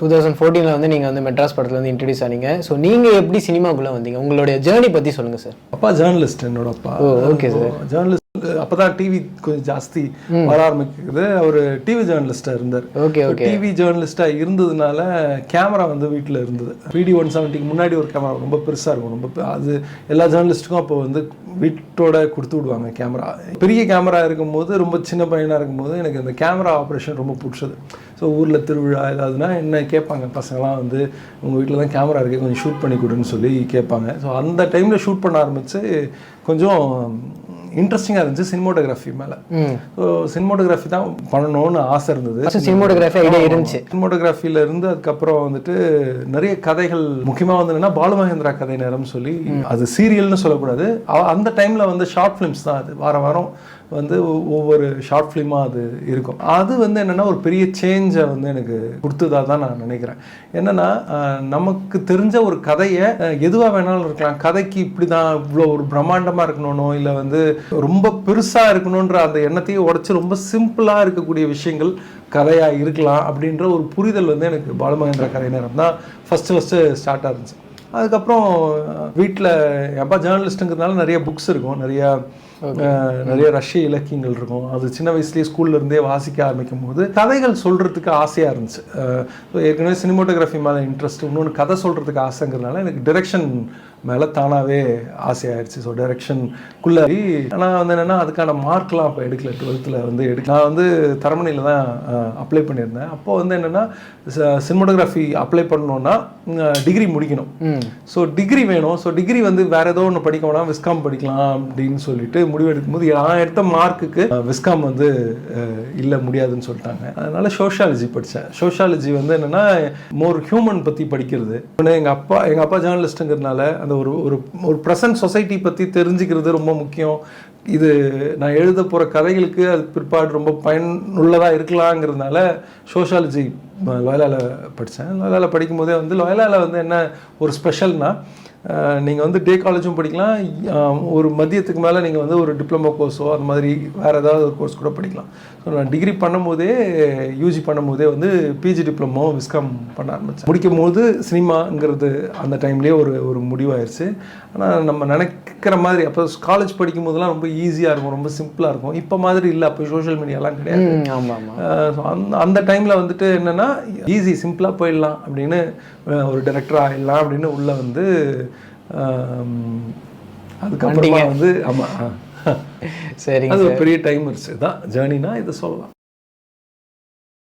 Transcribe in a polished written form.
2014 வந்து நீங்கள் வந்து மெட்ராஸ் படத்தில் வந்து இன்ட்ரடியூஸ் ஆனீங்க. ஸோ நீங்கள் எப்படி சினிமாக்குள்ளே வந்தீங்க, உங்களுடைய ஜேர்னி பற்றி சொல்லுங்கள் சார். அப்பா ஜேர்னலிஸ்ட், என்னோட அப்பா. Okay sir. ஜேர்னலிஸ்ட். அப்போ தான் டிவி கொஞ்சம் ஜாஸ்தி வர ஆரம்பிக்குது. அவர் டிவி ஜேர்னலிஸ்டாக இருந்தார். டிவி ஜேர்னலிஸ்டாக இருந்ததுனால கேமரா வந்து வீட்டில் இருந்தது. PD-170க்கு முன்னாடி ஒரு கேமரா ரொம்ப பெருசாக இருக்கும். ரொம்ப அது எல்லா ஜேர்னலிஸ்ட்டுக்கும் அப்போ வந்து வீட்டோட கொடுத்து விடுவாங்க கேமரா. பெரிய கேமரா இருக்கும்போது, ரொம்ப சின்ன பையனாக இருக்கும்போது எனக்கு இந்த கேமரா ஆப்ரேஷன் ரொம்ப பிடிச்சது. ஸோ ஊரில் திருவிழா ஏதாவதுனா என்ன கேட்பாங்க பசங்களாம் வந்து, உங்கள் வீட்டில் தான் கேமரா இருக்குது, கொஞ்சம் ஷூட் பண்ணி கொடுன்னு சொல்லி கேட்பாங்க. ஸோ அந்த டைமில் ஷூட் பண்ண ஆரம்பித்து கொஞ்சம் இன்ட்ரெஸ்டிங்காக இருந்துச்சு சினிமோட்டோகிராஃபி மேலே. ஸோ சினிமோட்டோகிராஃபி தான் பண்ணணும்னு ஆசை இருந்தது. சினிமோட்டோகிராஃபி ஐடியா இருந்துச்சு. சினிமோட்டோகிராஃபியில் இருந்து அதுக்கப்புறம் வந்துட்டு நிறைய கதைகள், முக்கியமாக வந்து என்னன்னா பாலுமகேந்திரா கதை நேரம் சொல்லி, அது சீரியல்னு சொல்லக்கூடாது, அந்த டைமில் வந்து ஷார்ட் ஃபிலிம்ஸ் தான். அது வாரம் வந்து ஒவ்வொரு ஷார்ட் ஃபிலிமாக அது இருக்கும். அது வந்து என்னென்னா ஒரு பெரிய சேஞ்சை வந்து எனக்கு கொடுத்ததாக தான் நான் நினைக்கிறேன். என்னென்னா நமக்கு தெரிஞ்ச ஒரு கதையை எதுவாக வேணாலும் இருக்கலாம், கதைக்கு இப்படி தான் இவ்வளோ ஒரு பிரம்மாண்டமாக இருக்கணும்னோ இல்லை வந்து ரொம்ப பெருசாக இருக்கணுன்ற அந்த எண்ணத்தையும் உடச்சி ரொம்ப சிம்பிளாக இருக்கக்கூடிய விஷயங்கள் கதையாக இருக்கலாம் அப்படின்ற ஒரு புரிதல் வந்து எனக்கு பாலுமகேந்திரா கதை நேரம் தான் ஃபஸ்ட்டு ஸ்டார்ட் ஆகிருந்துச்சு. அதுக்கப்புறம் வீட்டில் எப்போ ஜேர்னலிஸ்ட்டுங்கிறதுனால நிறைய புக்ஸ் இருக்கும், நிறைய ரஷ்ய இலக்கியங்கள் இருக்கும். அது சின்ன வயசுலேயே ஸ்கூல்ல இருந்தே வாசிக்க ஆரம்பிக்கும் போது கதைகள் சொல்கிறதுக்கு ஆசையாக இருந்துச்சு. ஏற்கனவே சினிமோட்டோகிராஃபி மேலே இன்ட்ரெஸ்ட், இன்னொன்று கதை சொல்கிறதுக்கு ஆசைங்கிறதுனால எனக்கு டிரெக்ஷன் மேலே தானாகவே ஆசையாகிடுச்சு. ஸோ டைரக்ஷனுக்குள்ளே ஆனால் வந்து என்னென்னா அதுக்கான மார்க்லாம் அப்போ எடுக்கல. 12th வந்து நான் வந்து தரமணியில் தான் அப்ளை பண்ணியிருந்தேன். அப்போது வந்து என்னென்னா சினிமோட்டோகிராஃபி அப்ளை பண்ணோன்னா டிகிரி முடிக்கணும். ஸோ டிகிரி வேணும். ஸோ டிகிரி வந்து வேறு ஏதோ ஒன்று படிக்க வேணாம், விஸ்காம் படிக்கலாம் அப்படின்னு சொல்லிட்டு முடிவெடுக்கும் போது நான் எடுத்த மார்க்குக்கு விஸ்காம் வந்து இல்லை, முடியாதுன்னு சொல்லிட்டாங்க. அதனால சோஷியாலஜி படித்தேன். சோஷியாலஜி வந்து என்னென்னா மோர் ஹியூமன் பற்றி படிக்கிறது. எங்கள் அப்பா ஜேர்னலிஸ்ட்டுங்கிறதுனால அந்த ஒரு ப்ரெசன்ட் சொசைட்டி பற்றி தெரிஞ்சுக்கிறது ரொம்ப முக்கியம். இது நான் எழுத போகிற கதைகளுக்கு அது பிற்பாடு ரொம்ப பயனுள்ளதாக இருக்கலாங்கிறதுனால சோஷியாலஜி லோயலாவில் படித்தேன். லோயலாவில் படிக்கும் போதே வந்து லோயலாவில் வந்து என்ன ஒரு ஸ்பெஷல்னால், நீங்கள் வந்து டே காலேஜும் படிக்கலாம், ஒரு மதியத்துக்கு மேலே நீங்கள் வந்து ஒரு டிப்ளமோ கோர்ஸோ அந்த மாதிரி வேறு ஏதாவது ஒரு கோர்ஸ் கூட படிக்கலாம். ஸோ நான் டிகிரி பண்ணும்போதே, யூஜி பண்ணும்போதே வந்து பிஜி டிப்ளமோ விஸ்காம் பண்ண ஆரம்பித்தேன். முடிக்கும் போது சினிமாங்கிறது அந்த டைம்லேயே ஒரு முடிவாயிருச்சு. ஆனால் நம்ம நினைக்கிற மாதிரி அப்போ காலேஜ் படிக்கும் போதெல்லாம் ரொம்ப ஈஸியாக இருக்கும், ரொம்ப சிம்பிளாக இருக்கும். இப்போ மாதிரி இல்லை, அப்போ சோஷியல் மீடியாலாம் கிடையாது. ஸோ அந்த டைமில் வந்துட்டு என்னென்னா ஈஸி, சிம்பிளாக போயிடலாம் அப்படின்னு, ஒரு டைரக்டர் ஆகிடலாம் அப்படின்னு உள்ளே வந்து அதுக்கப்புறமா வந்து ஆமாம், சரி, அது ஒரு பெரிய டைம் இருந்துச்சு. தான் ஜேர்னினா இதை சொல்லலாம்.